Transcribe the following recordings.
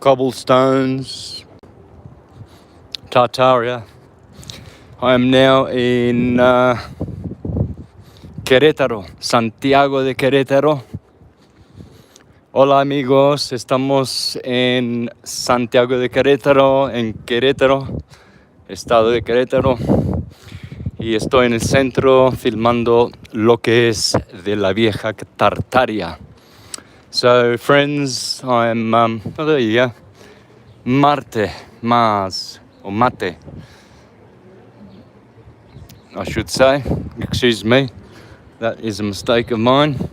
cobblestones, Tartaria. I am now in Querétaro, Santiago de Querétaro. Hola amigos, estamos en Santiago de Querétaro, en Querétaro, estado de Querétaro. Y estoy en el centro filmando lo que es de la vieja Tartaria. So friends, I'm, oh there you go, Mars, or Mate, I should say, excuse me, that is a mistake of mine.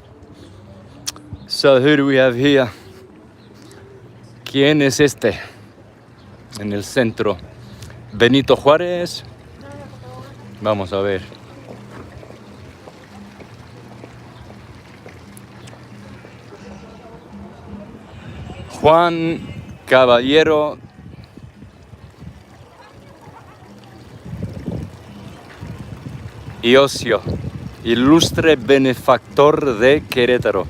So who do we have here? ¿Quién es este? En el centro, Benito Juárez. Vamos a ver. Juan Caballero y Ocio, ilustre benefactor de Querétaro.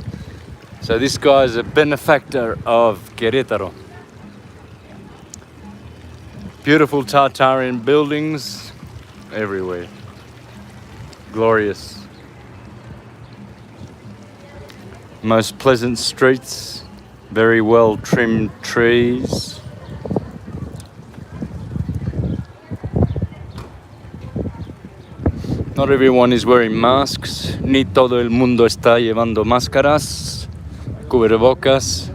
So this guy is a benefactor of Querétaro. Beautiful Tartarian buildings everywhere. Glorious. Most pleasant streets, very well trimmed trees. Not everyone is wearing masks, ni todo el mundo está llevando máscaras, cubrebocas.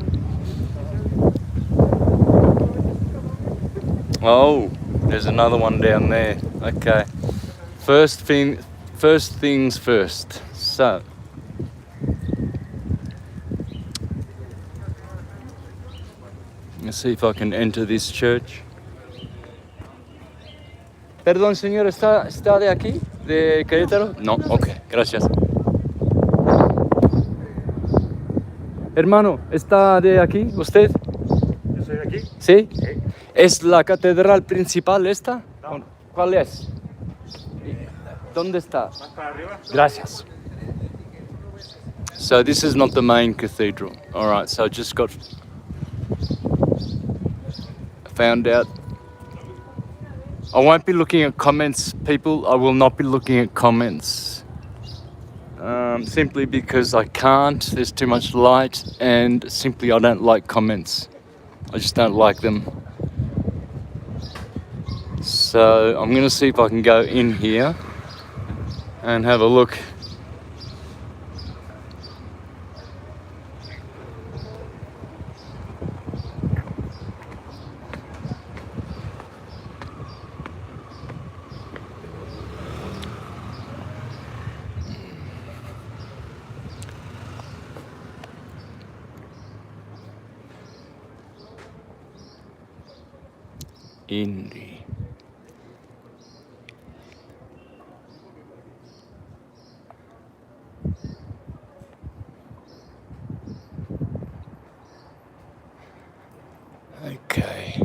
Oh, there's another one down there. Okay. First things first. So, let's see if I can enter this church. Perdón, señor, ¿está de aquí? ¿De Querétaro? No, ok, gracias. Hermano, ¿está de aquí usted? ¿Yo soy de aquí? ¿Sí? Sí. ¿Es la catedral principal esta? No. ¿Cuál es? ¿Dónde está? Más para arriba. Gracias. So this is not the main cathedral. All right, so I just found out. I won't be looking at comments, people. I will not be looking at comments. Simply because I can't. There's too much light, and simply I don't like comments. I just don't like them. So I'm going to see if I can go in here and have a look. Indie. Okay.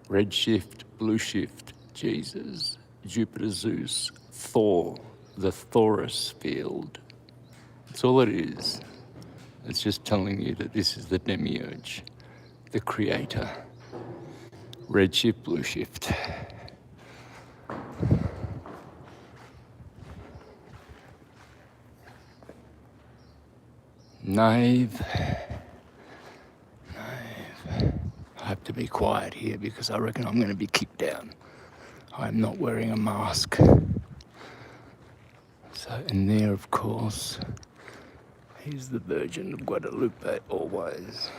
Red shift, blue shift, Jesus, Jupiter, Zeus, Thor, the Taurus field. That's all it is. It's just telling you that this is the demiurge, the creator. Red shift, blue shift. Knave. I have to be quiet here because I reckon I'm going to be kicked down. I'm not wearing a mask. So, and there, of course, he's the Virgin of Guadalupe always.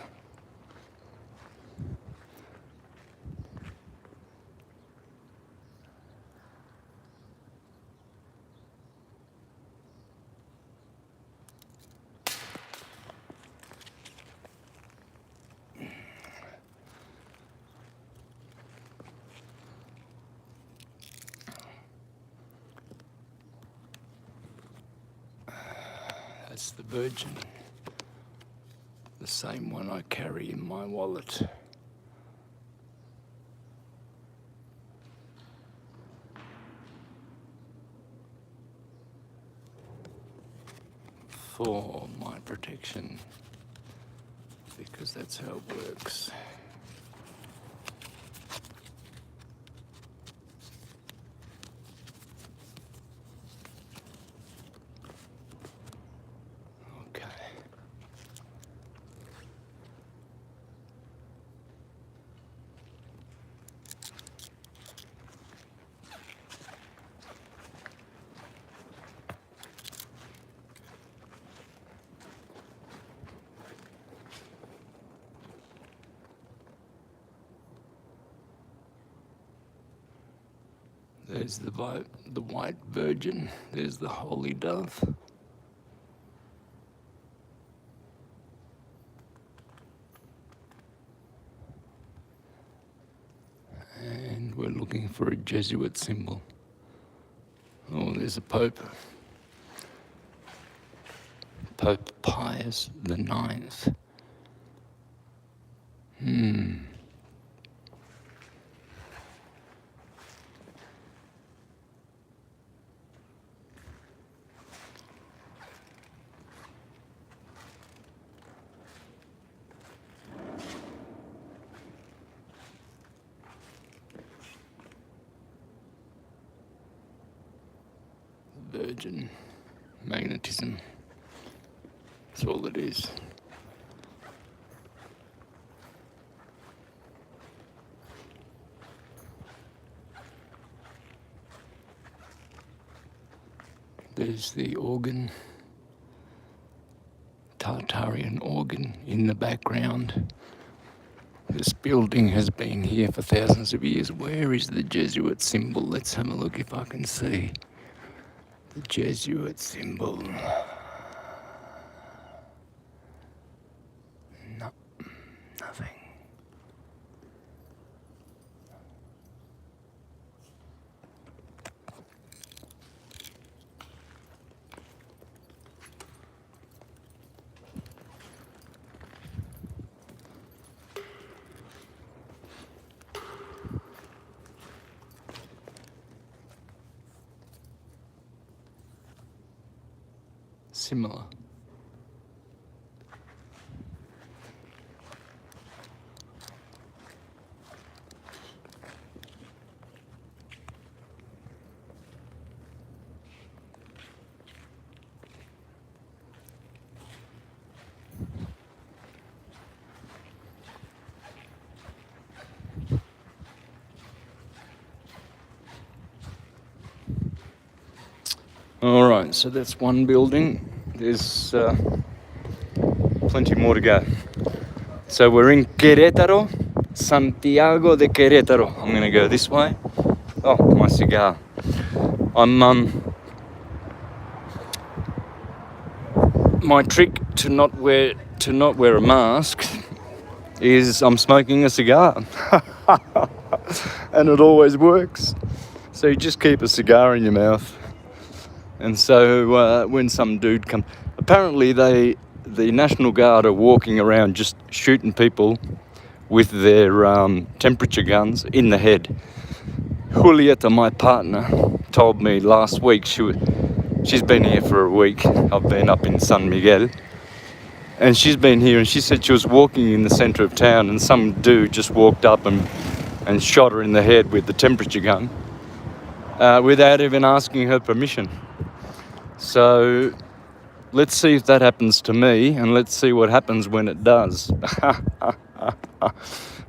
That's the Virgin, the same one I carry in my wallet. for my protection, because that's how it works. Okay. There's the white virgin. There's the holy dove. And we're looking for a Jesuit symbol. Oh, there's a Pope. Pope Pius the Ninth. Virgin magnetism. That's all it is. There's the organ, Tartarian organ in the background. This building has been here for thousands of years. Where is the Jesuit symbol? Let's have a look if I can see the Jesuit symbol. No, nothing. Similar. All right, so that's one building. There's plenty more to go. So we're in Querétaro, Santiago de Querétaro. I'm gonna go this way. Oh, my cigar. My trick to not wear a mask is I'm smoking a cigar, and it always works. So you just keep a cigar in your mouth. And so when some dude comes, apparently the National Guard are walking around just shooting people with their temperature guns in the head. Julieta, my partner, told me last week, she's been here for a week. I've been up in San Miguel. And she's been here, and she said she was walking in the centre of town and some dude just walked up and shot her in the head with the temperature gun without even asking her permission. So let's see if that happens to me, and let's see what happens when it does.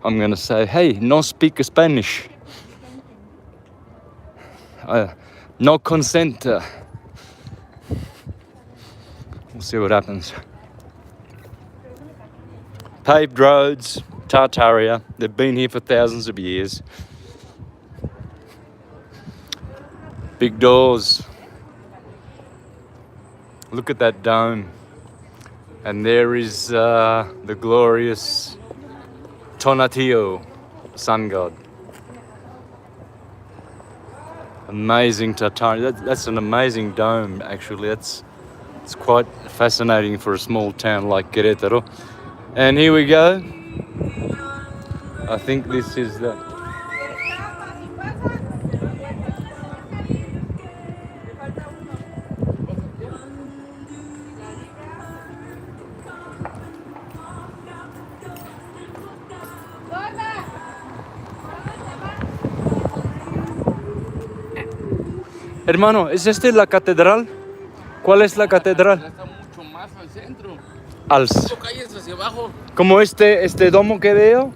I'm going to say, hey, no speak Spanish. No consent. We'll see what happens. Paved roads, Tartaria. They've been here for thousands of years. Big doors. Look at that dome. And there is the glorious Tonatiuh, sun god. Amazing Tartaria. That's an amazing dome, actually. It's quite fascinating for a small town like Querétaro. And here we go. I think this is the... Hermano, ¿es este la catedral? ¿Cuál es la catedral? Está mucho más al centro. Al... 5 calles hacia abajo. Como este domo que veo.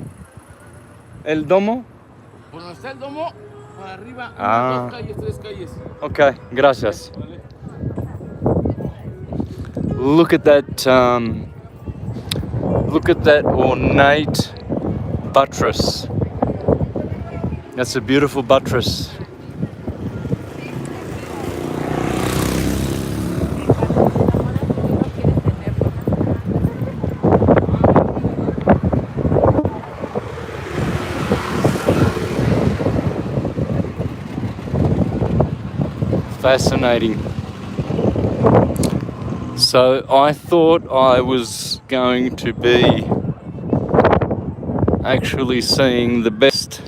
El domo. Por donde está el domo, para arriba, Ah. 2 calles, 3 calles. Ok, gracias. Vale. Look at that ornate buttress. That's a beautiful buttress. Fascinating. So I thought I was going to be actually seeing the best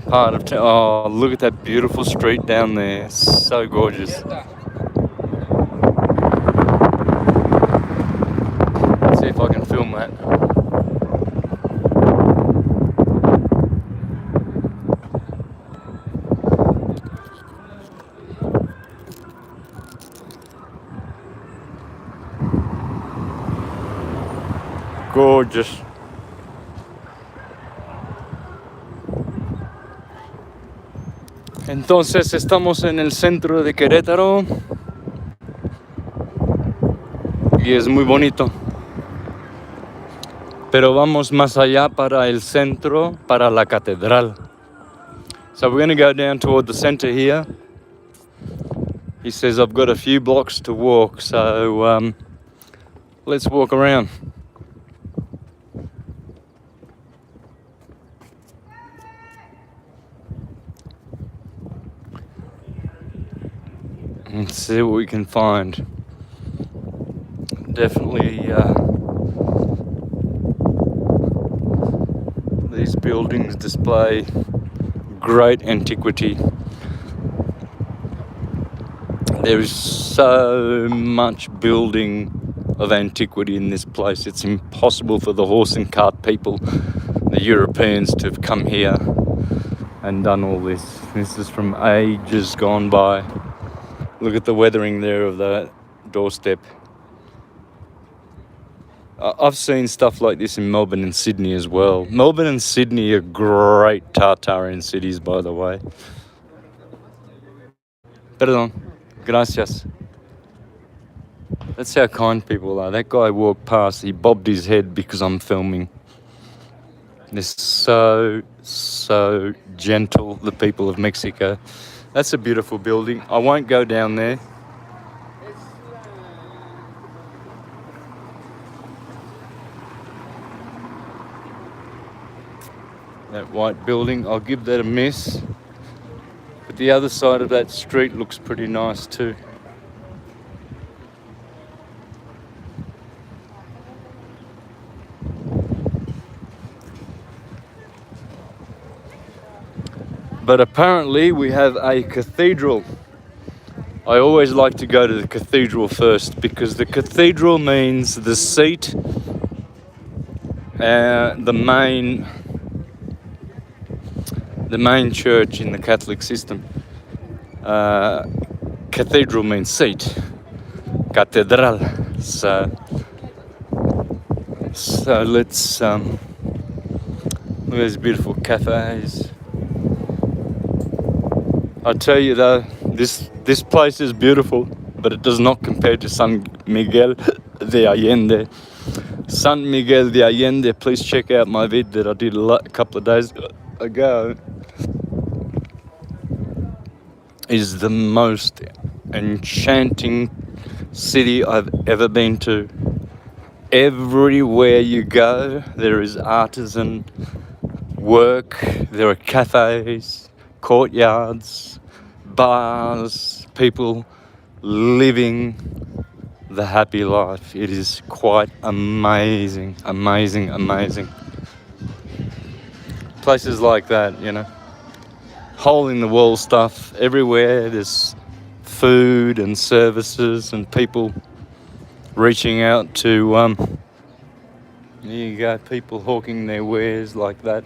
part of town. Oh, look at that beautiful street down there. So gorgeous. Let's see if I can film that. Gorgeous. Entonces estamos en el centro de Querétaro y es muy bonito. Pero vamos más allá para el centro, para la catedral. So we're going to go down toward the center here. He says I've got a few blocks to walk, so let's walk around. And see what we can find. Definitely these buildings display great antiquity. There is so much building of antiquity in this place. It's impossible for the horse and cart people, the Europeans, to have come here and done all this. This is from ages gone by. Look at the weathering there of that doorstep. I've seen stuff like this in Melbourne and Sydney as well. Melbourne and Sydney are great Tartarian cities, by the way. Perdón. Gracias. That's how kind people are. That guy walked past, he bobbed his head because I'm filming. They're so gentle, the people of Mexico. That's a beautiful building. I won't go down there. That white building, I'll give that a miss. But the other side of that street looks pretty nice too. But apparently we have a cathedral. I always like to go to the cathedral first because the cathedral means the seat, the main church in the Catholic system. Cathedral means seat, catedral. So let's look at these beautiful cafes. I tell you though, this place is beautiful, but it does not compare to San Miguel de Allende. San Miguel de Allende, please check out my vid that I did a couple of days ago, is the most enchanting city I've ever been to. Everywhere you go, there is artisan work, there are cafes, courtyards, bars, people living the happy life. It is quite amazing, amazing, amazing. Places like that, you know, hole in the wall stuff everywhere. There's food and services and people reaching out to, there you go, people hawking their wares like that.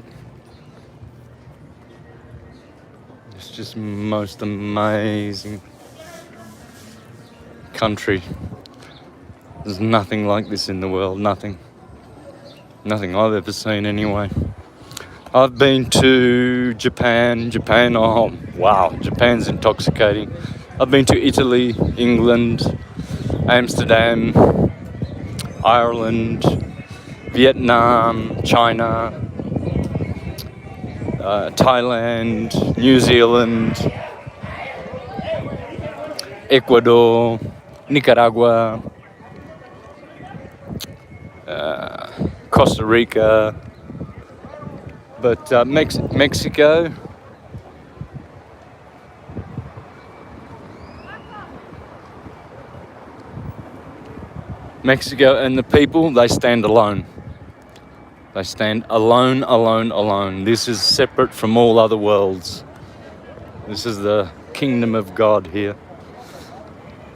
It's just most amazing country. There's nothing like this in the world, nothing I've ever seen anyway. I've been to Japan, oh wow, Japan's intoxicating. I've been to Italy, England, Amsterdam, Ireland, Vietnam, China, Thailand, New Zealand, Ecuador, Nicaragua, Costa Rica, but Mexico, and the people, they stand alone. They stand alone. This is separate from all other worlds. This is the kingdom of God here.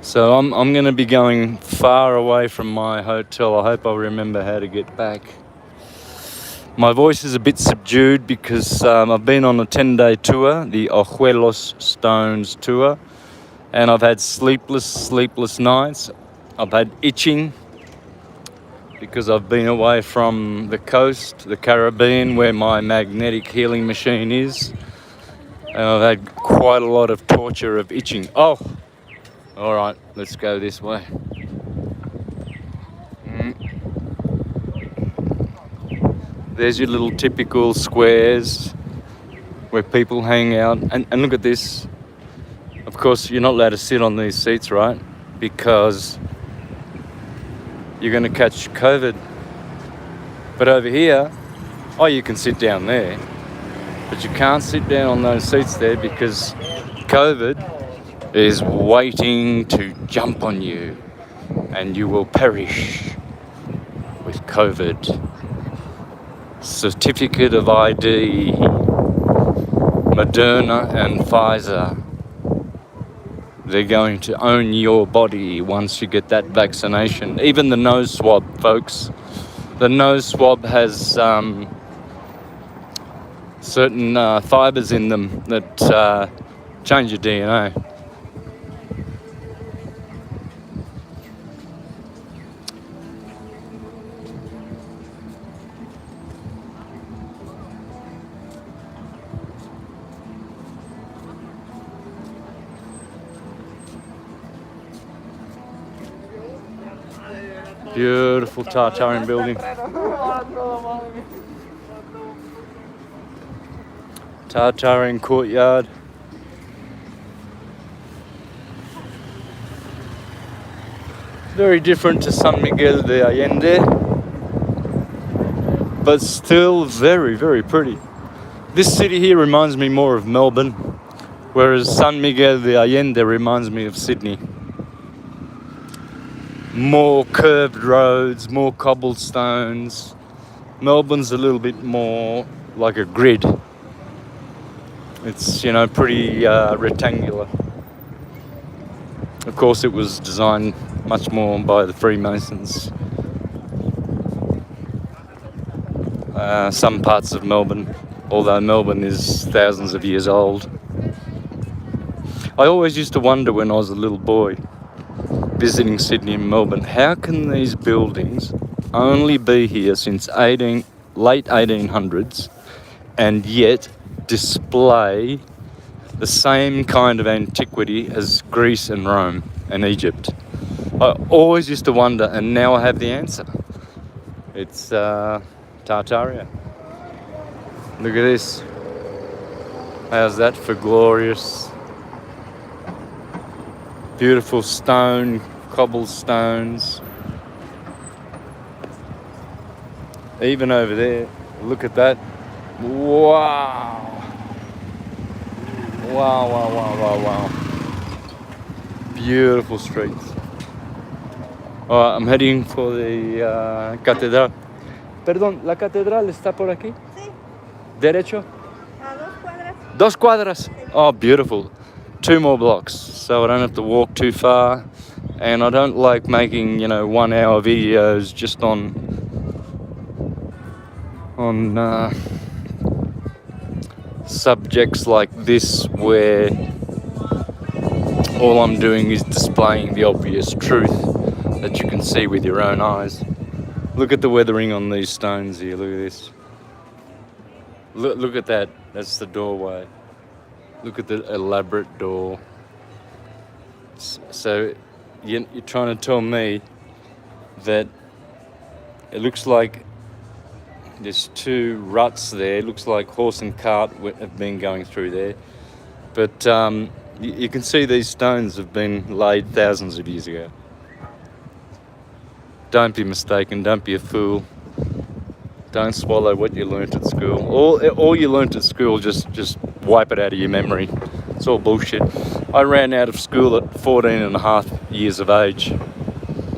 So I'm going to be going far away from my hotel. I hope I'll remember how to get back. My voice is a bit subdued because I've been on a 10-day tour, the Ojuelos Stones tour, and I've had sleepless nights. I've had itching because I've been away from the coast, the Caribbean, where my magnetic healing machine is, and I've had quite a lot of torture of itching. Oh, all right, let's go this way. There's your little typical squares where people hang out. And look at this. Of course, you're not allowed to sit on these seats, right? Because you're going to catch COVID. But over here, oh, you can sit down there. But you can't sit down on those seats there because COVID is waiting to jump on you. And you will perish with COVID. Certificate of ID, Moderna and Pfizer. They're going to own your body once you get that vaccination. Even the nose swab, folks. The nose swab has certain fibers in them that change your DNA. Beautiful Tartarian building. Tartarian courtyard. Very different to San Miguel de Allende, but still very, very pretty. This city here reminds me more of Melbourne, whereas San Miguel de Allende reminds me of Sydney. More curved roads, more cobblestones. Melbourne's a little bit more like a grid. It's, pretty rectangular. Of course, it was designed much more by the Freemasons. Some parts of Melbourne, although Melbourne is thousands of years old. I always used to wonder when I was a little boy, visiting Sydney and Melbourne, how can these buildings only be here since late 1800s and yet display the same kind of antiquity as Greece and Rome and Egypt? I always used to wonder, and now I have the answer. It's Tartaria. Look at this. How's that for glorious? Beautiful stone, cobblestones. Even over there, look at that. Wow. Wow. Beautiful streets. Alright, I'm heading for the catedral. Perdón, ¿la catedral está por aquí? Sí. Derecho? A 2 cuadras. 2 cuadras. Oh, beautiful. 2 more blocks, so I don't have to walk too far. And I don't like making, 1-hour videos just on subjects like this where all I'm doing is displaying the obvious truth that you can see with your own eyes. Look at the weathering on these stones here. Look at this. Look at that. That's the doorway. Look at the elaborate door. So you're trying to tell me that it looks like there's two ruts there. It looks like horse and cart have been going through there. But you can see these stones have been laid thousands of years ago. Don't be mistaken. Don't be a fool. Don't swallow what you learnt at school. All you learnt at school, just wipe it out of your memory. It's all bullshit. I ran out of school at 14 and a half years of age.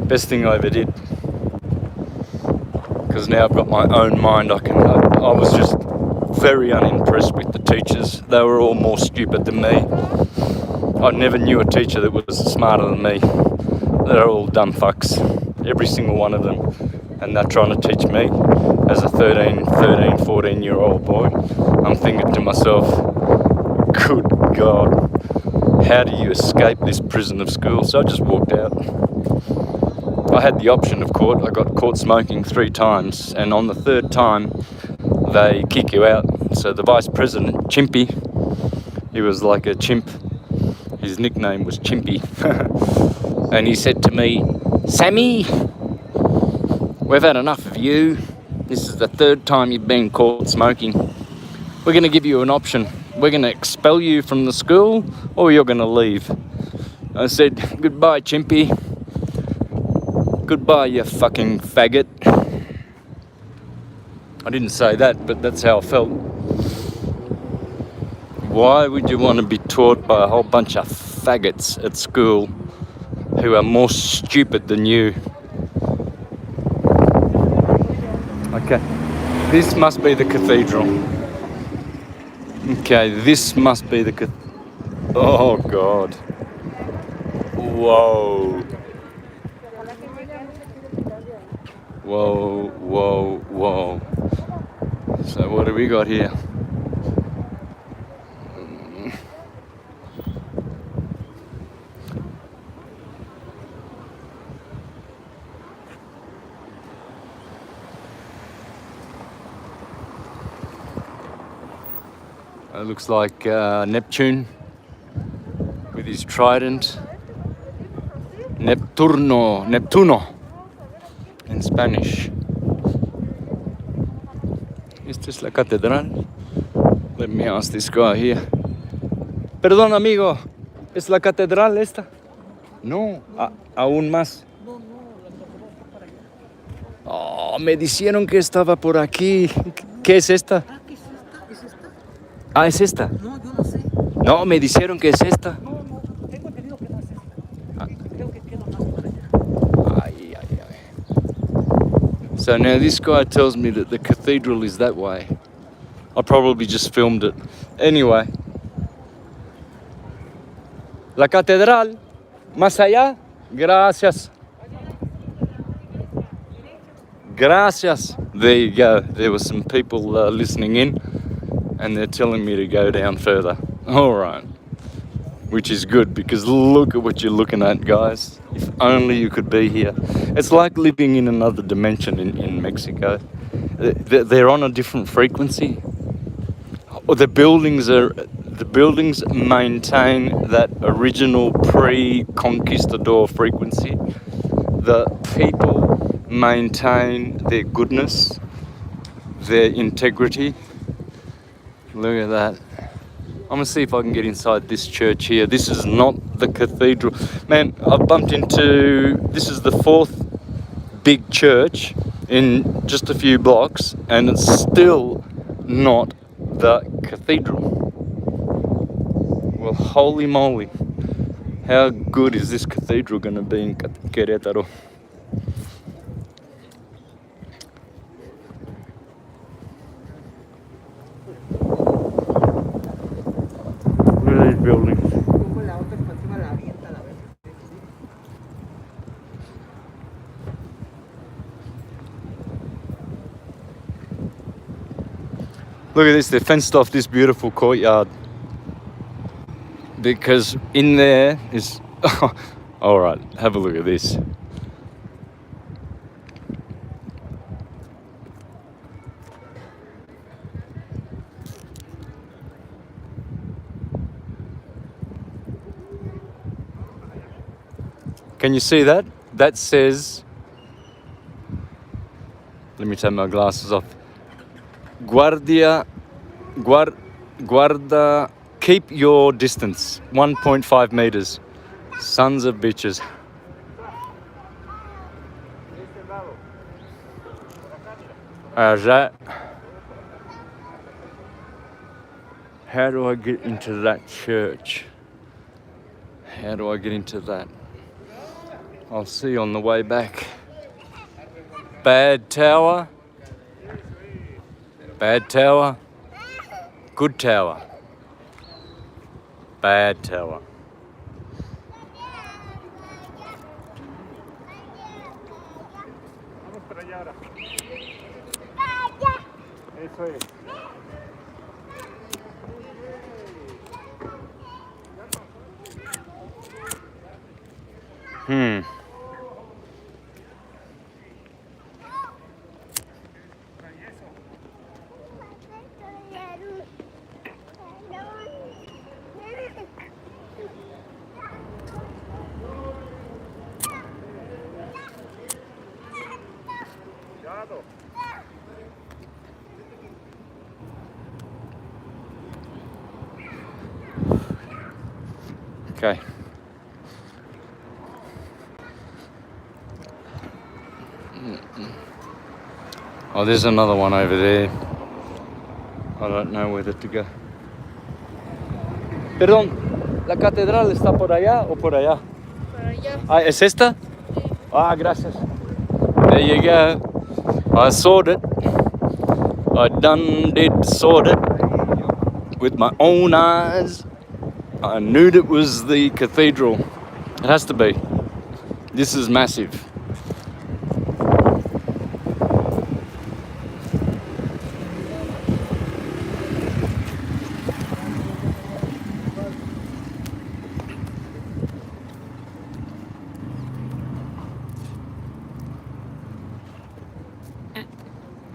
Best thing I ever did. Because now I've got my own mind. I was just very unimpressed with the teachers. They were all more stupid than me. I never knew a teacher that was smarter than me. They're all dumb fucks. Every single one of them. And they're trying to teach me as a 14-year-old boy. I'm thinking to myself, good God, how do you escape this prison of school? So I just walked out. I had the option of court. I got caught smoking 3 times, and on the 3rd time they kick you out. So the vice president, Chimpy, he was like a chimp. His nickname was Chimpy. And he said to me, "Sammy, we've had enough of you. This is the 3rd time you've been caught smoking. We're going to give you an option. We're going to expel you from the school, or you're going to leave." I said, "Goodbye, Chimpy. Goodbye, you fucking faggot." I didn't say that, but that's how I felt. Why would you want to be taught by a whole bunch of faggots at school who are more stupid than you? Okay, this must be the cathedral. Okay, this must be the oh God. Whoa. Whoa, whoa, whoa. So what do we got here? It looks like Neptune with his trident. Neptuno in Spanish. Esta es la catedral. Let me ask this guy here. Perdón, amigo, ¿es la catedral esta? No, aún más. Oh, me dijeron que estaba por aquí. ¿Qué es esta? ¿Qué es esta? ¿Es esta? Ah, ¿es esta? No, yo no sé. No, me dijeron que es esta. No, tengo entendido que no es esta. Creo que queda más para allá. Ay. So now this guy tells me that the cathedral is that way. I probably just filmed it. Anyway. La catedral, más allá. Gracias. Gracias. There you go. There were some people listening in, and they're telling me to go down further. All right. Which is good, because look at what you're looking at, guys. If only you could be here. It's like living in another dimension in Mexico. They're on a different frequency. The buildings maintain that original pre-conquistador frequency. The people maintain their goodness, their integrity. Look at that. I'm gonna see if I can get inside this church here. This is not the cathedral. Man, I've bumped into, this is the 4th big church in just a few blocks, and it's still not the cathedral. Well, holy moly. How good is this cathedral gonna be in Querétaro? Look at these buildings. Como la otra por encima la avienta, la vez. Look at this, they fenced off this beautiful courtyard. Because in there is... All right, have a look at this. Can you see that? That says... Let me take my glasses off. Guardia... Guarda... Keep your distance. 1.5 meters. Sons of bitches. That. How do I get into that church? How do I get into that? I'll see you on the way back. Bad tower. Bad tower. Good tower. Bad tower. Vamos para allá ahora. Eso es. Cuidado. Okay. Oh, there's another one over there. I don't know whether to go. Perdón, ¿la catedral está por allá o por allá? Por allá. Ah, ¿es esta? Ah, gracias. There you go. I sawed it. I done did sawed it with my own eyes. I knew it was the cathedral. It has to be. This is massive.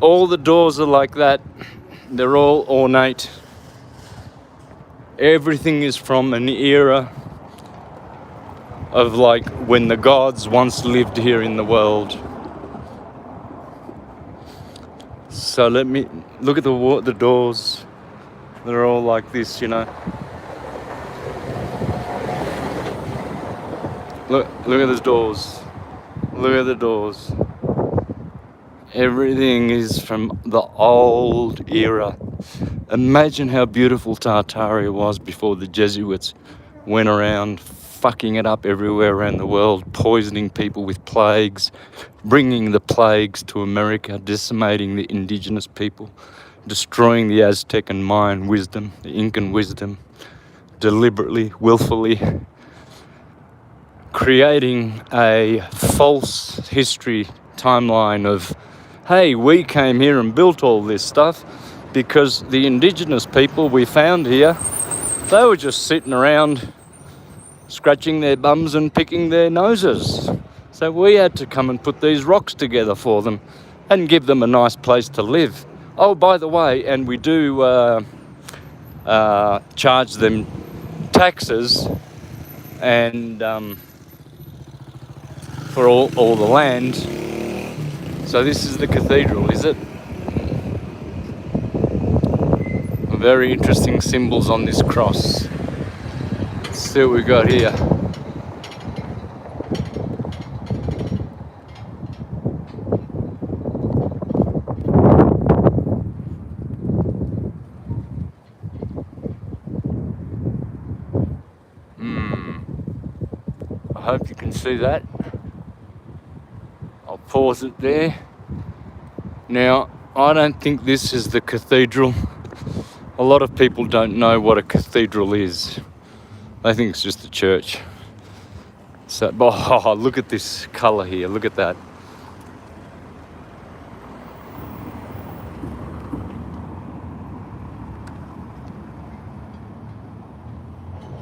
All the doors are like that. They're all ornate. Everything is from an era of like when the gods once lived here in the world. So let me look at the doors. They're all like this, you know. Look at those doors. Look at the doors. Everything is from the old era. Imagine how beautiful Tartaria was before the Jesuits went around fucking it up everywhere around the world, poisoning people with plagues, bringing the plagues to America, decimating the indigenous people, destroying the Aztec and Mayan wisdom, the Incan wisdom, deliberately, willfully, creating a false history timeline of, hey, we came here and built all this stuff because the indigenous people we found here, they were just sitting around scratching their bums and picking their noses. So we had to come and put these rocks together for them and give them a nice place to live. Oh, by the way, and we do charge them taxes and for all the land. So this is the cathedral, is it? Very interesting symbols on this cross. Let's see what we got here. I hope you can see that. I'll pause it there. Now, I don't think this is the cathedral. A lot of people don't know what a cathedral is. They think it's just a church. So, oh, look at this colour here. Look at that.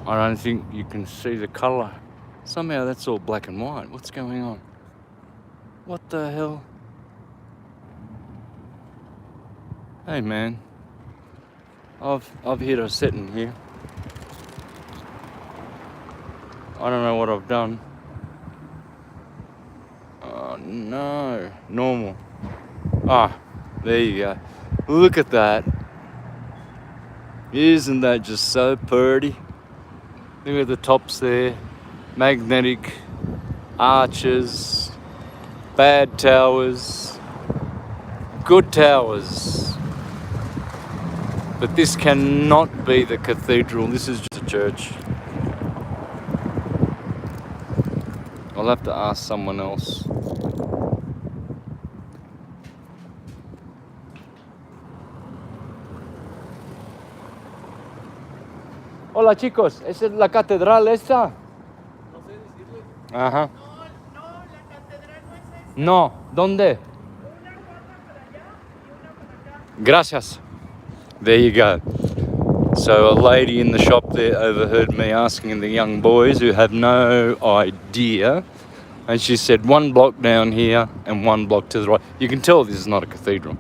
I don't think you can see the colour. Somehow that's all black and white. What's going on? What the hell? Hey man, I've hit a setting here. I don't know what I've done. Oh no, normal. Ah, there you go. Look at that. Isn't that just so pretty? Look at the tops there. Magnetic arches, bad towers, good towers. But this cannot be the cathedral. This is just a church. I'll have to ask someone else. Hola chicos, ¿esa es la catedral esta? No sé decirle. Ajá. No, la catedral no es esa. No, ¿dónde? Una cuadra para allá y una para acá. Gracias. There you go. So a lady in the shop there overheard me asking the young boys who have no idea, and she said 1 block down here and 1 block to the right. You can tell this is not a cathedral.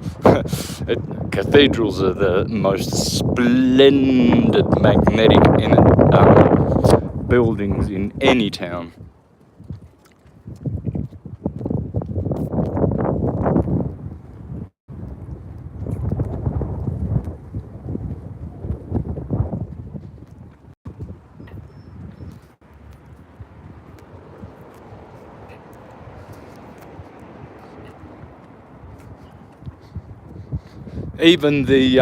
Cathedrals are the most splendid magnetic buildings in any town. Even the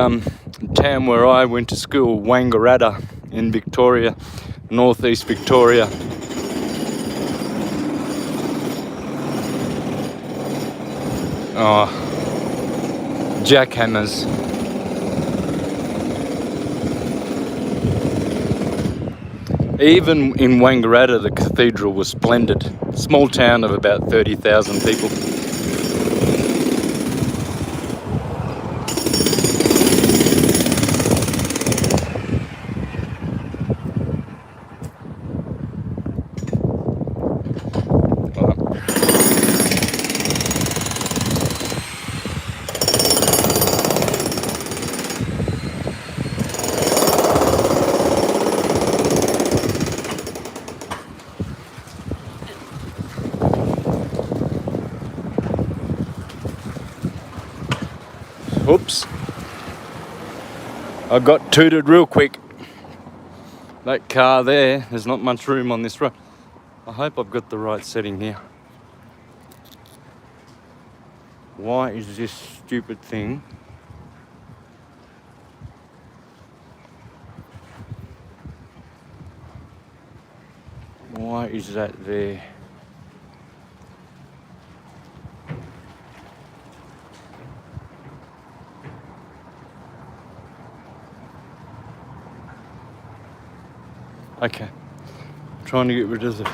town where I went to school, Wangaratta in Victoria, northeast Victoria. Oh, jackhammers. Even in Wangaratta, the cathedral was splendid. Small town of about 30,000 people. Oops. I got tooted real quick. That car there, there's not much room on this road. I hope I've got the right setting here. Why is this stupid thing? Why is that there? Okay, trying to get rid of the...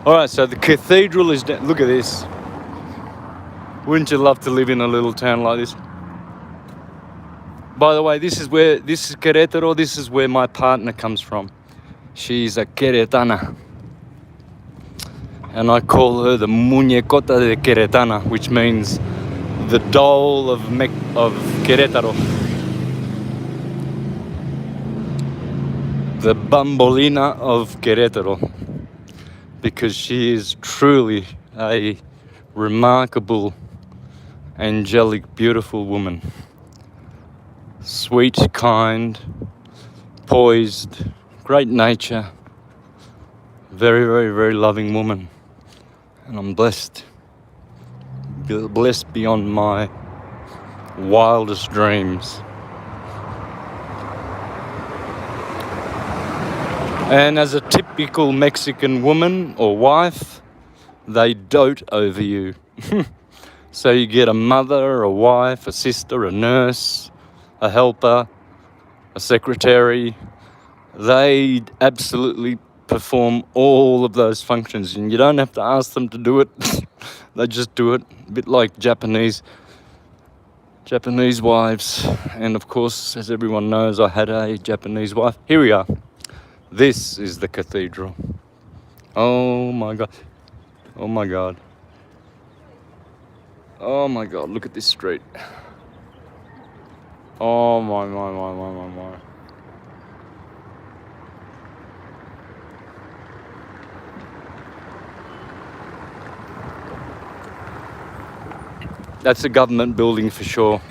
Alright, so the cathedral is down. Look at this. Wouldn't you love to live in a little town like this? By the way, this is Querétaro, this is where my partner comes from. She's a Queretana. And I call her the muñecota de Queretana, which means the doll of Querétaro. The bambolina of Querétaro, because she is truly a remarkable, angelic, beautiful woman. Sweet, kind, poised, great nature, very, very, very loving woman. And I'm blessed beyond my wildest dreams. And as a typical Mexican woman or wife, they dote over you. So you get a mother, a wife, a sister, a nurse, a helper, a secretary. They absolutely perform all of those functions, and you don't have to ask them to do it. They just do it, a bit like Japanese wives. And of course, as everyone knows, I had a Japanese wife. Here we are. This is the cathedral. Oh my god. Oh my god. Oh my god, look at this street. Oh my. That's a government building for sure.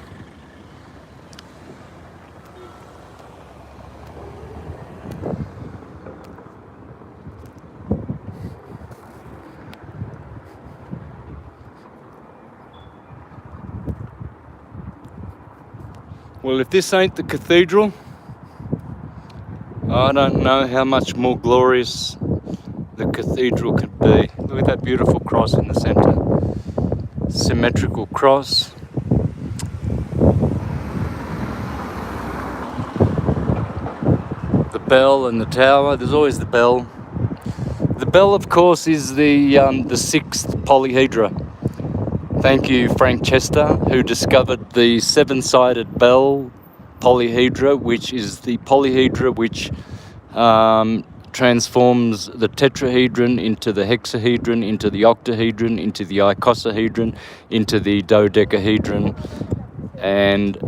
Well, if this ain't the cathedral, I don't know how much more glorious the cathedral could be. Look at that beautiful cross in the center. Symmetrical cross. The bell and the tower. There's always the bell. The bell, of course, is the sixth polyhedra. Thank you, Frank Chester, who discovered the seven-sided bell polyhedra, which is the polyhedra which transforms the tetrahedron into the hexahedron, into the octahedron, into the icosahedron, into the dodecahedron, and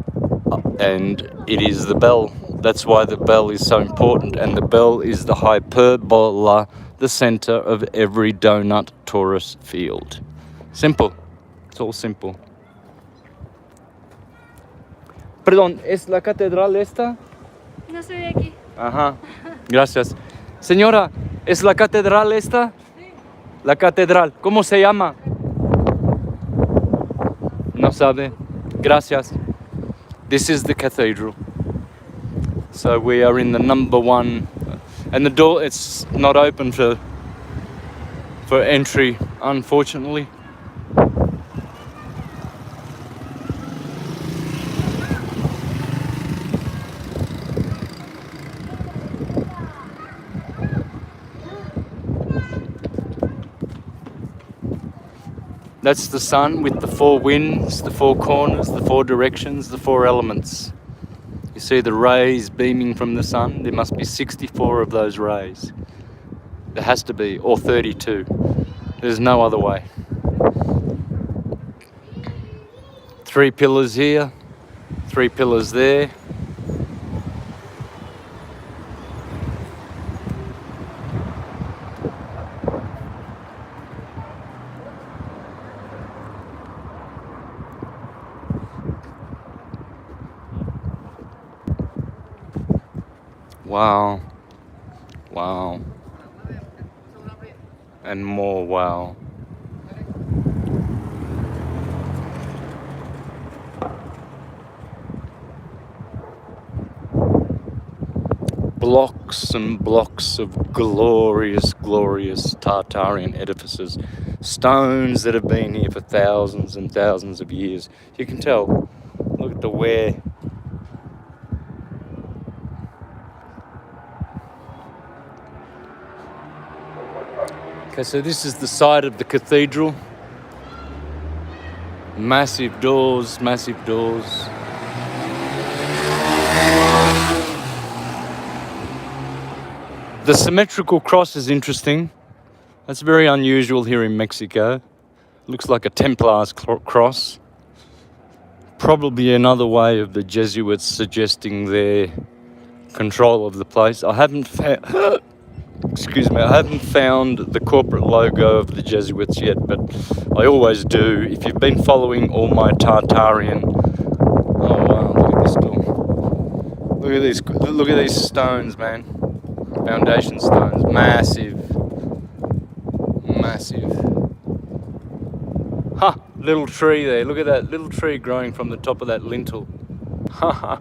it is the bell. That's why the bell is so important, and the bell is the hyperbola, the center of every donut torus field. Simple. It's all simple. Perdón, ¿es la catedral esta? No soy de aquí. Ajá, gracias. Señora, ¿es la catedral esta? Sí. La catedral, ¿cómo se llama? No sabe. Gracias. This is the cathedral. So we are in the number one, and the door, it's not open for entry, unfortunately. That's the sun with the four winds, the four corners, the four directions, the four elements. You see the rays beaming from the sun? There must be 64 of those rays. There has to be, or 32. There's no other way. 3 pillars here, 3 pillars there. Wow. Wow. And more wow. Blocks and blocks of glorious, glorious Tartarian edifices. Stones that have been here for thousands and thousands of years. You can tell. Look at the wear. Okay, so this is the side of the cathedral. Massive doors, massive doors. The symmetrical cross is interesting. That's very unusual here in Mexico. Looks like a Templar's cross. Probably another way of the Jesuits suggesting their control of the place. I haven't found the corporate logo of the Jesuits yet, but I always do. If you've been following all my Tartarian, oh wow, look at this door. Look at these stones, man. Foundation stones, massive. Ha! Little tree there. Look at that little tree growing from the top of that lintel. Ha ha.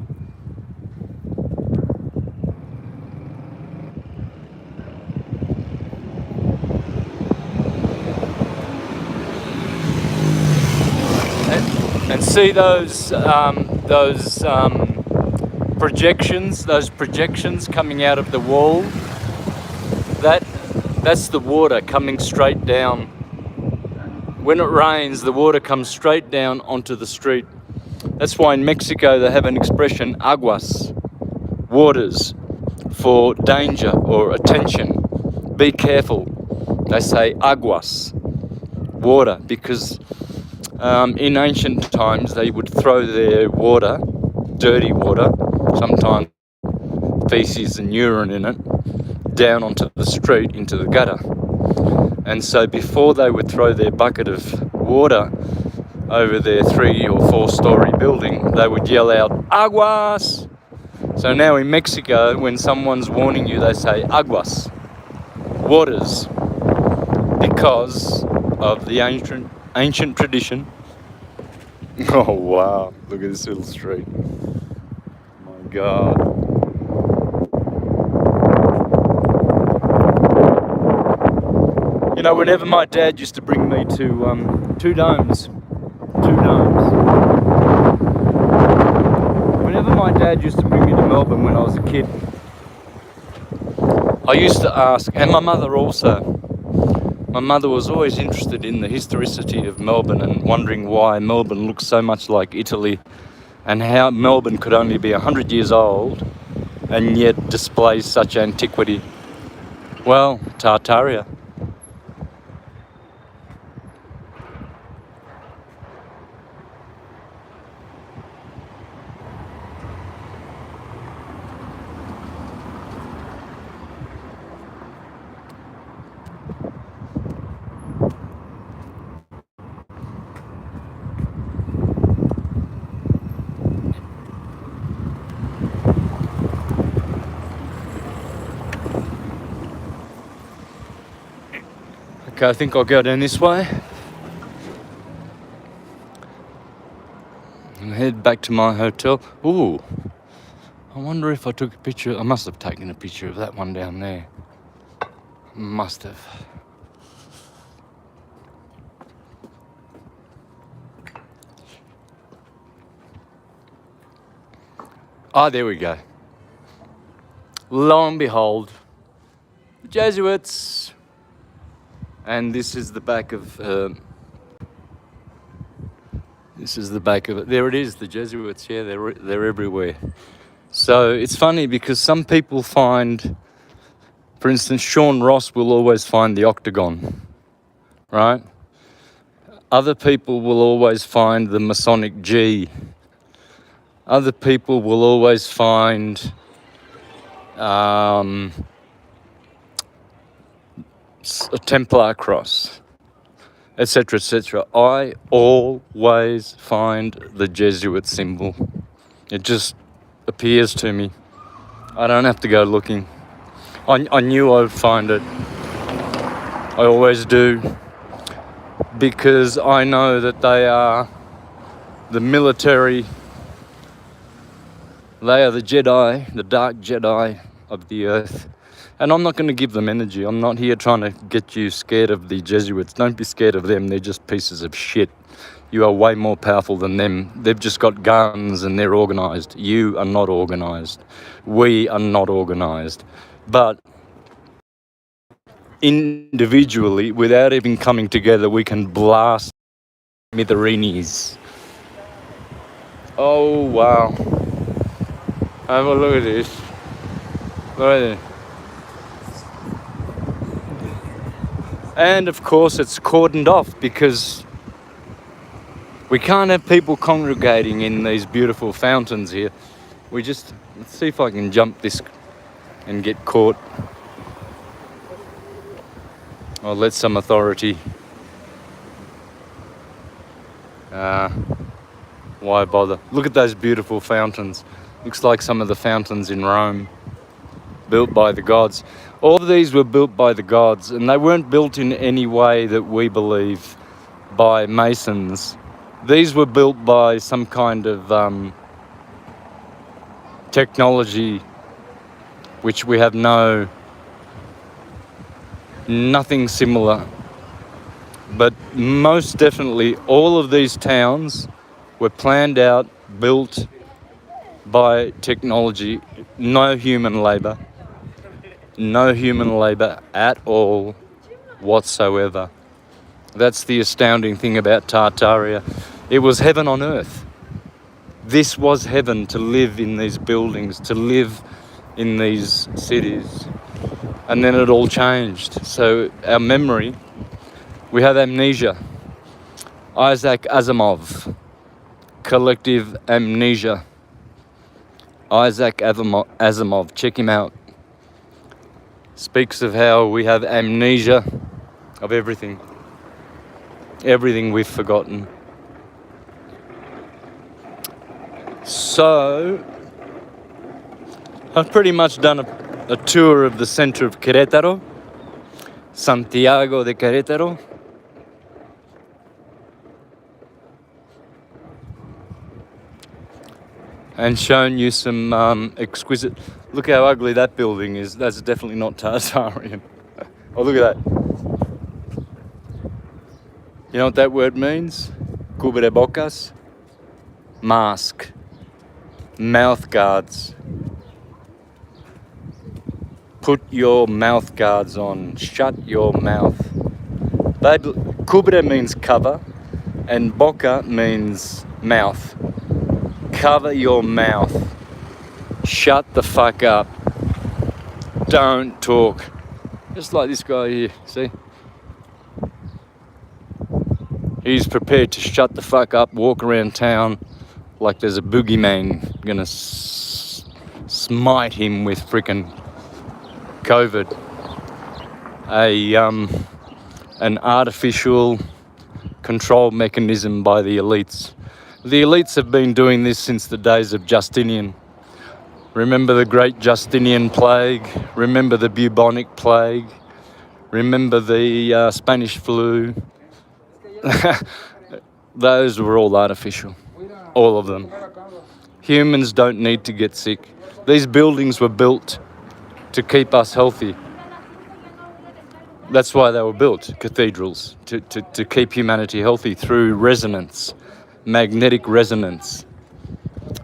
And see those projections coming out of the wall. That's the water coming straight down. When it rains, the water comes straight down onto the street. That's why in Mexico they have an expression, aguas, waters, for danger or attention. Be careful. They say aguas, water, because in ancient times they would throw their water, dirty water, sometimes feces and urine in it, down onto the street into the gutter. And so before they would throw their bucket of water over their 3 or 4 story building, they would yell out, aguas! So now in Mexico, when someone's warning you, they say aguas, waters, because of the ancient tradition. Oh wow, look at this little street. My God. You know, whenever my dad used to bring me to two domes. Whenever my dad used to bring me to Melbourne when I was a kid, I used to ask, and my mother also, my mother was always interested in the historicity of Melbourne and wondering why Melbourne looks so much like Italy and how Melbourne could only be 100 years old and yet displays such antiquity. Well, Tartaria. Okay, I think I'll go down this way and head back to my hotel. Ooh, I wonder if I took a picture. I must have taken a picture of that one down there. Must have. Ah, there we go. Lo and behold, the Jesuits. And this is the back of. This is the back of it. There it is, the Jesuits. Yeah, they're everywhere. So it's funny because some people find, for instance, Sean Ross will always find the octagon, right? Other people will always find the Masonic G. Other people will always find a Templar cross, etc., etc. I always find the Jesuit symbol. It just appears to me. I don't have to go looking. I knew I'd find it. I always do. Because I know that they are the military, they are the Jedi, the dark Jedi of the earth. And I'm not going to give them energy. I'm not here trying to get you scared of the Jesuits. Don't be scared of them. They're just pieces of shit. You are way more powerful than them. They've just got guns and they're organised. You are not organised. We are not organised. But individually, without even coming together, we can blast smithereens. Oh, wow. Have a look at this. Look at it. And of course it's cordoned off because we can't have people congregating in these beautiful fountains here. Let's see if I can jump this and get caught. I'll let some authority. Why bother? Look at those beautiful fountains. Looks like some of the fountains in Rome, built by the gods. All of these were built by the gods, and they weren't built in any way that we believe by masons. These were built by some kind of technology which we have nothing similar. But most definitely all of these towns were planned out, built by technology, no human labour at all whatsoever. That's the astounding thing about Tartaria. It was heaven on earth. This was heaven, to live in these buildings, to live in these cities, and then it all changed. So our memory, we have amnesia. Isaac Asimov, collective amnesia. Isaac Asimov, check him out. Speaks of how we have amnesia of everything we've forgotten. So I've pretty much done a tour of the center of Querétaro, Santiago de Querétaro. And shown you some exquisite... Look how ugly that building is. That's definitely not Tartarian. Oh, look at that. You know what that word means? Cubrebocas. Mask. Mouth guards. Put your mouth guards on. Shut your mouth. Cubre means cover, and boca means mouth. Cover your mouth. Shut the fuck up. Don't talk. Just like this guy here, see? He's prepared to shut the fuck up, walk around town like there's a boogeyman gonna smite him with frickin' COVID. An artificial control mechanism by the elites. The elites have been doing this since the days of Justinian. Remember the great Justinian plague? Remember the bubonic plague? Remember the Spanish flu? Those were all artificial. All of them. Humans don't need to get sick. These buildings were built to keep us healthy. That's why they were built, cathedrals, to keep humanity healthy through resonance. Magnetic resonance.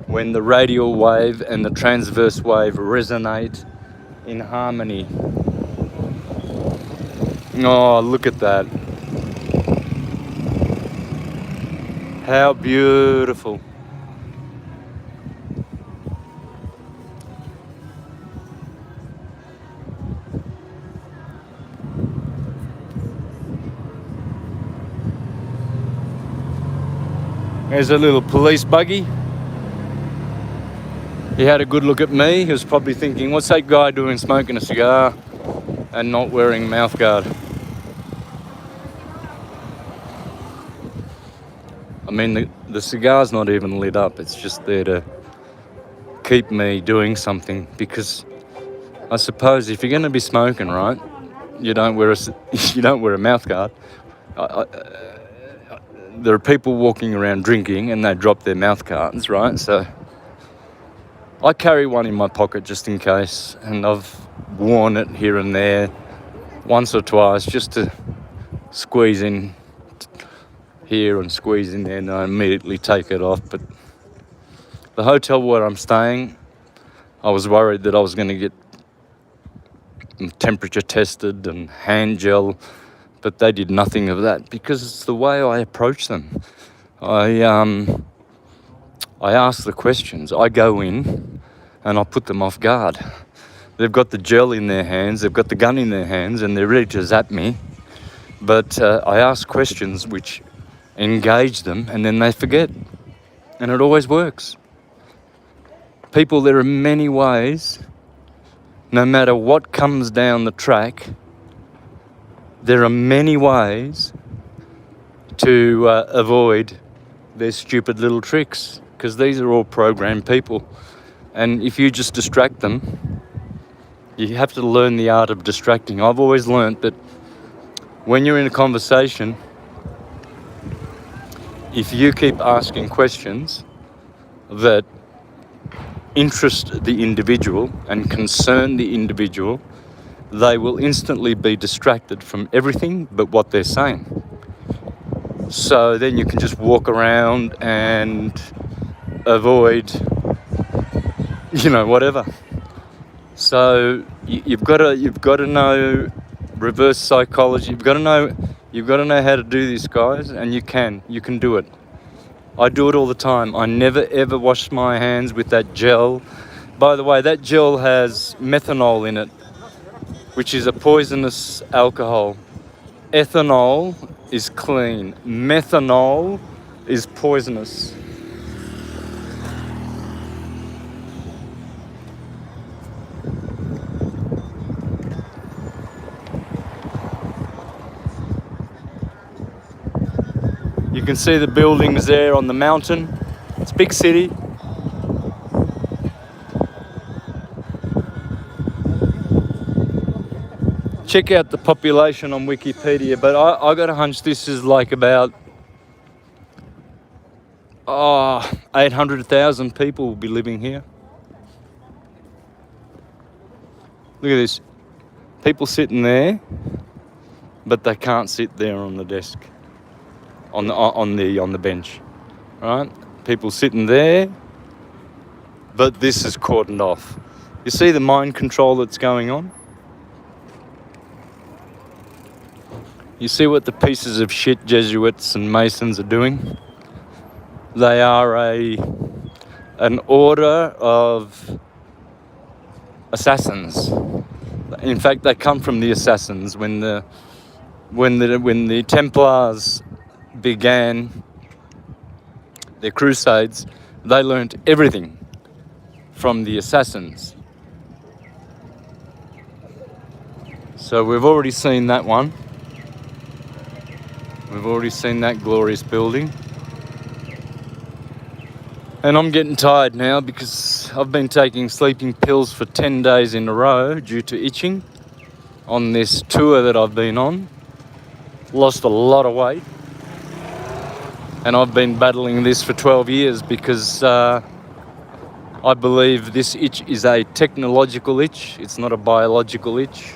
When the radial wave and the transverse wave resonate in harmony. Oh, look at that. How beautiful. There's a little police buggy. He had a good look at me. He was probably thinking, what's that guy doing smoking a cigar and not wearing mouthguard? I mean, the cigar's not even lit up. It's just there to keep me doing something, because I suppose if you're going to be smoking, right, you don't wear a mouthguard. There are people walking around drinking and they drop their mouth guards, right? So I carry one in my pocket just in case, and I've worn it here and there once or twice just to squeeze in here and squeeze in there, and I immediately take it off. But the hotel where I'm staying, I was worried that I was going to get temperature tested and hand gel, but they did nothing of that, because it's the way I approach them. I ask the questions. I go in and I put them off guard. They've got the gel in their hands, they've got the gun in their hands, and they're ready to zap me. But I ask questions which engage them, and then they forget. And it always works. People, there are many ways, no matter what comes down the track, there are many ways to avoid their stupid little tricks, because these are all programmed people. And if you just distract them, you have to learn the art of distracting. I've always learnt that when you're in a conversation, if you keep asking questions that interest the individual and concern the individual, they will instantly be distracted from everything but what they're saying. So then you can just walk around and avoid, whatever. So you've got to know reverse psychology. You've got to know how to do this, guys, and you can do it. I do it all the time. I never ever wash my hands with that gel By the way, that gel has methanol in it, which is a poisonous alcohol. Ethanol is clean. Methanol is poisonous. You can see the buildings there on the mountain. It's a big city. Check out the population on Wikipedia, but I got a hunch this is like about 800,000 people will be living here. Look at this. People sitting there, but they can't sit there on the desk, on the bench, right? People sitting there, but this is cordoned off. You see the mind control that's going on? You see what the pieces of shit Jesuits and Masons are doing? They are an order of assassins. In fact, they come from the assassins. When the Templars began their crusades, they learnt everything from the assassins. So we've already seen that one. We've already seen that glorious building. And I'm getting tired now because I've been taking sleeping pills for 10 days in a row due to itching on this tour that I've been on. Lost a lot of weight. And I've been battling this for 12 years because I believe this itch is a technological itch. It's not a biological itch.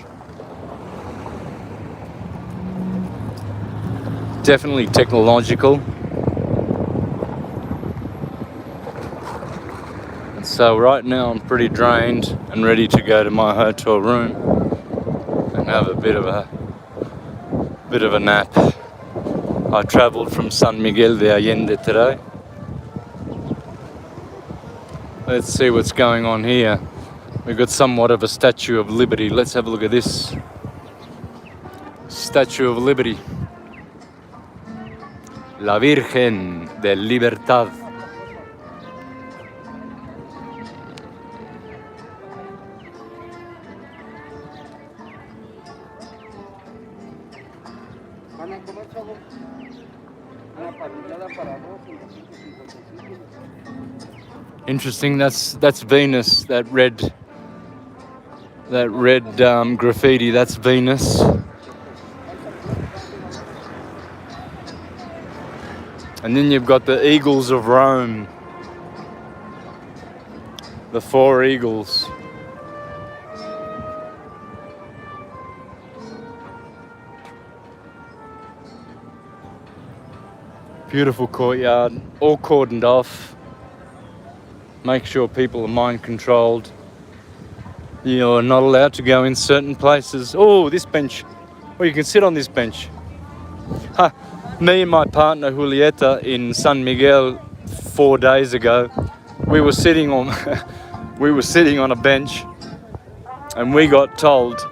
Definitely technological. And so right now I'm pretty drained and ready to go to my hotel room and have a bit of a nap. I travelled from San Miguel de Allende today. Let's see what's going on here. We've got somewhat of a Statue of Liberty. Let's have a look at this. Statue of Liberty. La Virgen de Libertad. Interesting. That's Venus. That red graffiti. That's Venus. And then you've got the eagles of Rome. The 4 eagles. Beautiful courtyard, all cordoned off. Make sure people are mind controlled. You're not allowed to go in certain places. Oh, this bench. Oh, you can sit on this bench. Ha! Me and my partner Julieta in San Miguel 4 days ago, we were sitting on a bench, and we got told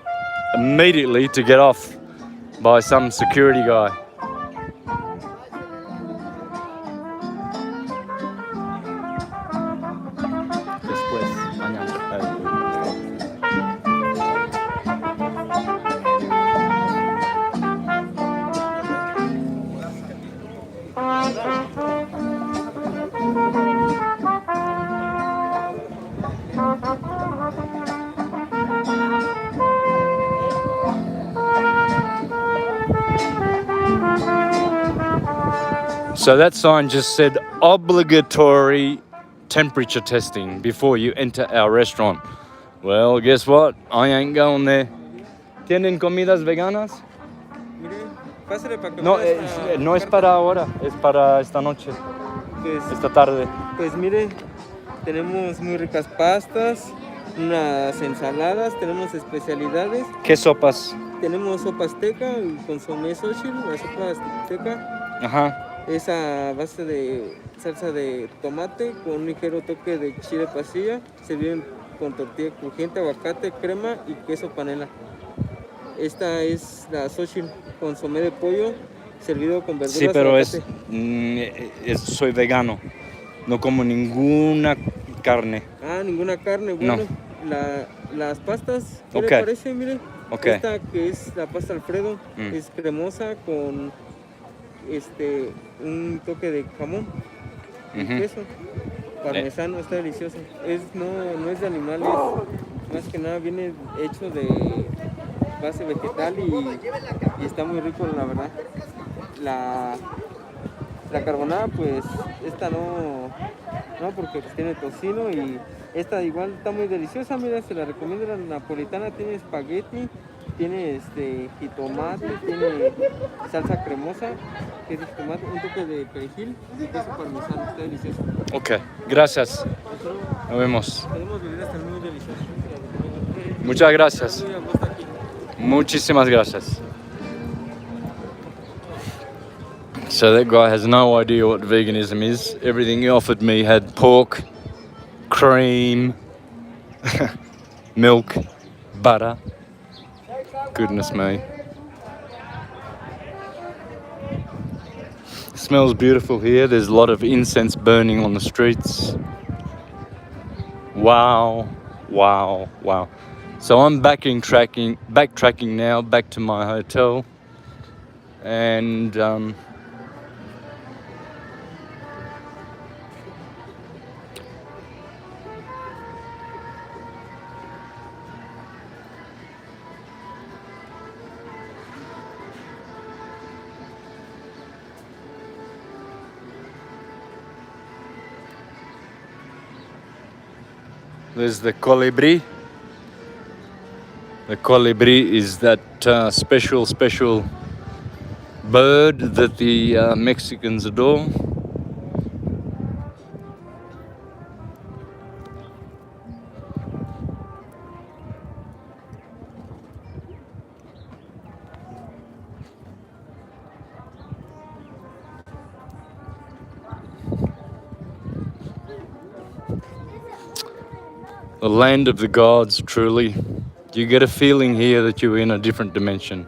immediately to get off by some security guy. So that sign just said obligatory temperature testing before you enter our restaurant. Well, guess what? I ain't going there. ¿Tienen comidas veganas? Mire, pásale para que No, vea esta no es carta. para ahora, es para esta noche, Pues, esta tarde. pues mire, tenemos muy ricas pastas, unas ensaladas, tenemos especialidades. ¿Qué sopas? Tenemos sopa azteca, el consomé xochitl, la sopa azteca. Ajá. Es a base de salsa de tomate con un ligero toque de chile pasilla. Se viene con tortilla crujiente, aguacate, crema y queso panela. Esta es la Xochitl, consomé de pollo servido con verduras Sí, pero aguacate. soy vegano. No como ninguna carne. Ah, ninguna carne, No. bueno. Las pastas, ¿qué Ok. le parece? Mire, Ok. esta que es la pasta Alfredo, Mm. es cremosa con un toque de jamón y Ujú. queso. Parmesano, está delicioso. No es de animales, más que nada viene hecho de base vegetal y está muy rico, la verdad. La carbonara, pues esta no porque pues, tiene tocino y esta igual está muy deliciosa. Mira, se la recomiendo. La napolitana tiene espagueti, tiene jitomate, tiene salsa cremosa, que es de jitomate, un toque de perejil y queso parmesano, está delicioso. Ok, gracias. Nos vemos. Tenemos bebidas también muy deliciosas. Muchas gracias. Muy a gusto aquí. Muchísimas gracias. So that guy has no idea what veganism is. Everything he offered me had pork, cream, milk, butter. Goodness me. It smells beautiful here. There's a lot of incense burning on the streets. Wow, wow, wow. So I'm backtracking now back to my hotel, and there's the colibri. The colibri is that special bird that the Mexicans adore. The land of the gods, truly. You get a feeling here that you're in a different dimension.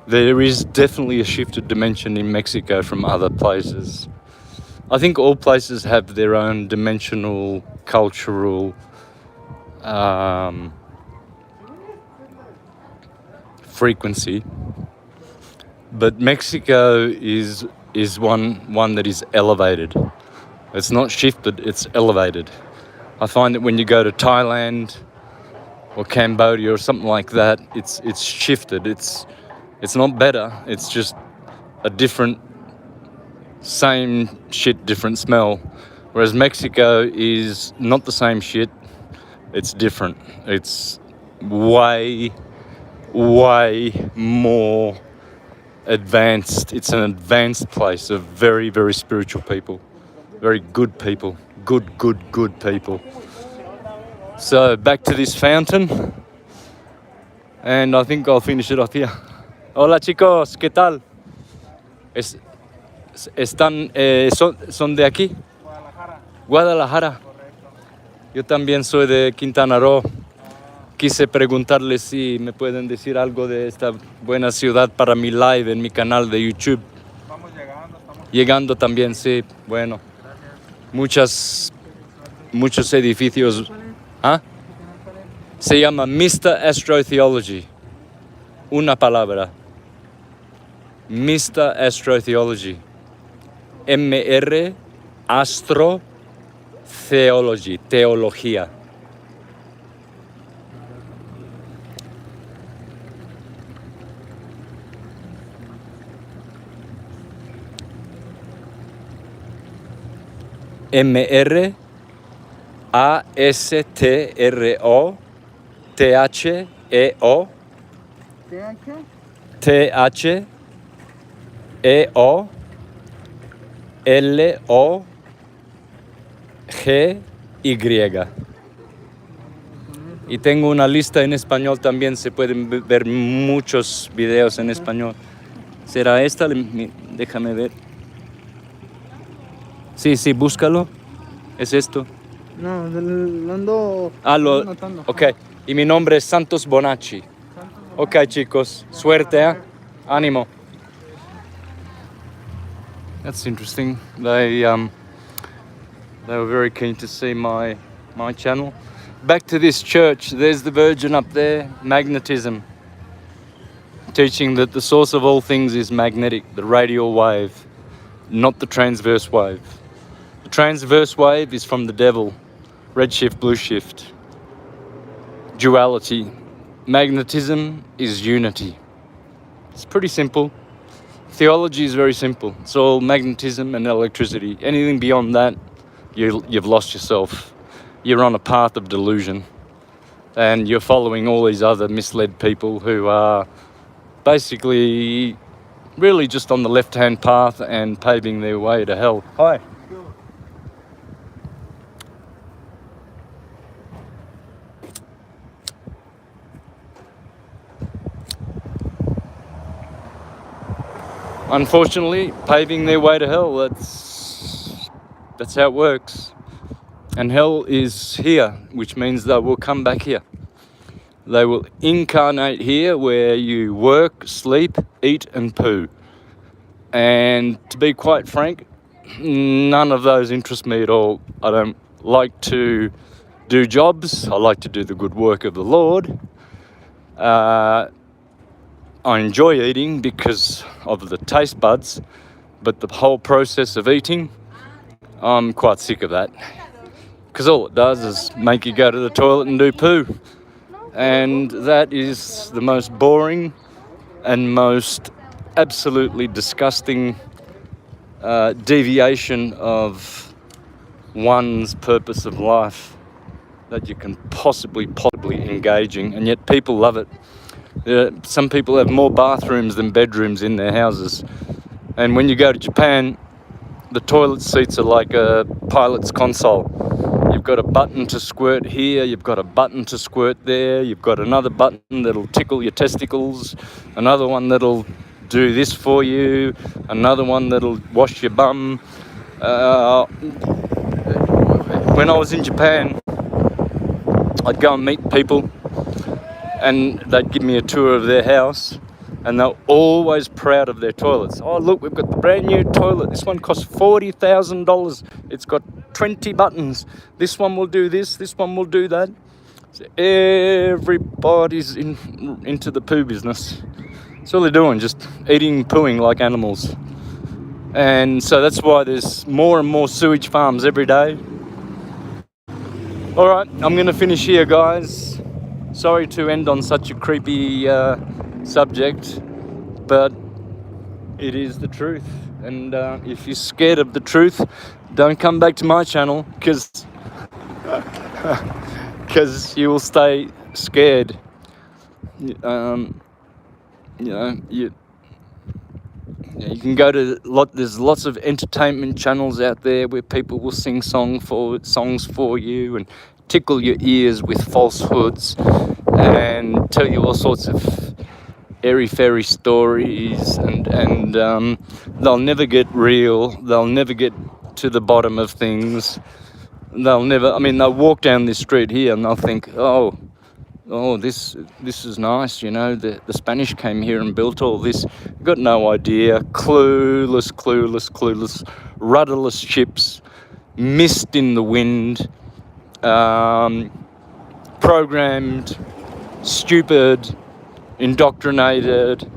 There is definitely a shifted dimension in Mexico from other places. I think all places have their own dimensional, cultural frequency, but Mexico is one that is elevated. It's not shifted; it's elevated. I find that when you go to Thailand or Cambodia or something like that, it's shifted. It's not better. It's just a different, same shit, different smell. Whereas Mexico is not the same shit. It's different. It's way more advanced. It's an advanced place of very, very spiritual people. Very good people. Good people. So back to this fountain, and I think I'll finish it off here. Hola chicos, ¿qué tal? ¿Son de aquí? Guadalajara. Yo también soy de Quintana Roo. Quise preguntarles si me pueden decir algo de esta buena ciudad para mi live en mi canal de YouTube. Estamos Llegando también, sí. Bueno. Muchos edificios. ¿Ah? Se llama Mr. Astrotheology. Una palabra. Mr. Astrotheology. MR Astrotheology. Teología. MR ASTRO THEO THEO LOGY. Y tengo una lista en español también, se pueden ver muchos videos en español. ¿Será esta? Déjame ver. Sí, búscalo. Es esto. No, lo ando Lo, notando. ok, y mi nombre es Santos Bonacci. Ok, chicos, suerte, ¿eh? Ánimo. That's interesting. They were very keen to see my channel. Back to this church. There's the Virgin up there. Magnetism, teaching that the source of all things is magnetic, the radial wave, not the transverse wave. The transverse wave is from the devil. Red shift, blue shift. Duality. Magnetism is unity. It's pretty simple. Theology is very simple. It's all magnetism and electricity. Anything beyond that, you've lost yourself. You're on a path of delusion. And you're following all these other misled people who are basically really just on the left-hand path and paving their way to hell. Hi. Unfortunately, paving their way to hell, that's how it works. And hell is here, which means they will come back here. They will incarnate here where you work, sleep, eat and poo. And to be quite frank, none of those interest me at all. I don't like to do jobs. I like to do the good work of the Lord. I enjoy eating because of the taste buds, but the whole process of eating, I'm quite sick of that. Because all it does is make you go to the toilet and do poo. And that is the most boring and most absolutely disgusting deviation of one's purpose of life that you can possibly engage in, and yet people love it. Some people have more bathrooms than bedrooms in their houses, and when you go to Japan, the toilet seats are like a pilot's console. You've got a button to squirt here, you've got a button to squirt there, you've got another button that'll tickle your testicles, another one that'll do this for you, another one that'll wash your bum. When I was in Japan, I'd go and meet people and they'd give me a tour of their house, and they're always proud of their toilets. Oh, look, we've got the brand new toilet. This one costs $40,000. It's got 20 buttons. This one will do this one will do that. So everybody's into the poo business. That's all they're doing, just eating, pooing like animals. And so that's why there's more and more sewage farms every day. All right, I'm going to finish here, guys. Sorry to end on such a creepy subject, but it is the truth. And if you're scared of the truth, don't come back to my channel, because you will stay scared. You can go to there's lots of entertainment channels out there where people will sing songs for you and tickle your ears with falsehoods and tell you all sorts of airy-fairy stories, and they'll never get real. They'll never get to the bottom of things. They'll walk down this street here and they'll think, oh, this is nice, the Spanish came here and built all this. Got no idea. Clueless, rudderless ships, mist in the wind, programmed, stupid, indoctrinated,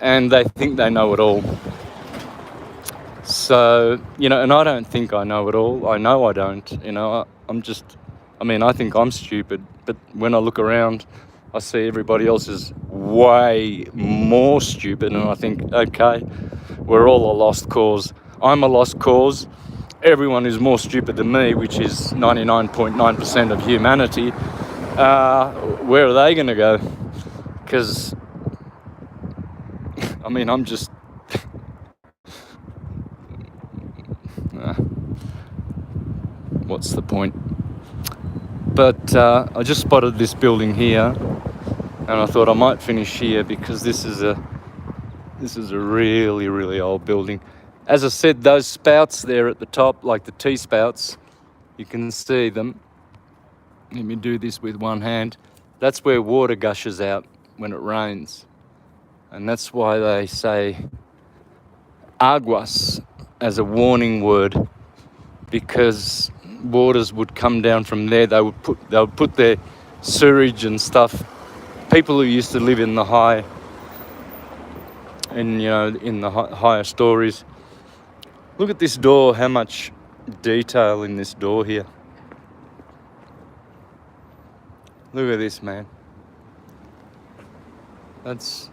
and they think they know it all. So, and I don't think I know it all. I know I don't. I think I'm stupid, but when I look around, I see everybody else is way more stupid, and I think, okay, we're all a lost cause. I'm a lost cause. Everyone who's more stupid than me, which is 99.9% of humanity, where are they going to go? Because, I'm just... what's the point? But I just spotted this building here, and I thought I might finish here because this is a really, really old building. As I said, those spouts there at the top, like the T spouts, You can see them. Let me do this with one hand. That's where water gushes out when it rains. And that's why they say aguas as a warning word, because waters would come down from there. They would put their sewage and stuff. People who used to live in the higher stories. Look at this door, how much detail in this door here. Look at this, man. That's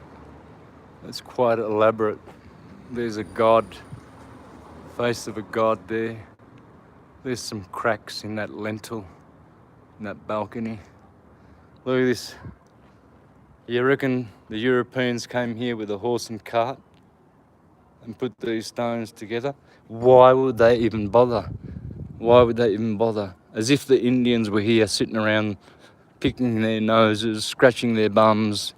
quite elaborate. There's a god, face of a god there. There's some cracks in that lintel, in that balcony. Look at this. You reckon the Europeans came here with a horse and cart and put these stones together? Why would they even bother? Why would they even bother? As if the Indians were here sitting around picking their noses, scratching their bums,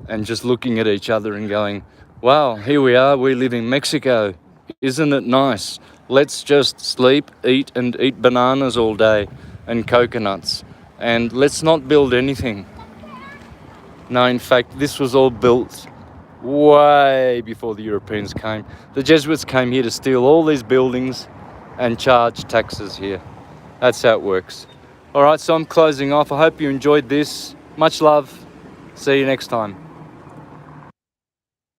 and just looking at each other and going, wow, here we are, we live in Mexico. Isn't it nice? Let's just sleep, eat bananas all day and coconuts. And let's not build anything. No, in fact, this was all built way before the Europeans came. The Jesuits came here to steal all these buildings and charge taxes here. That's how it works. All right, so I'm closing off. I hope you enjoyed this. Much love. See you next time.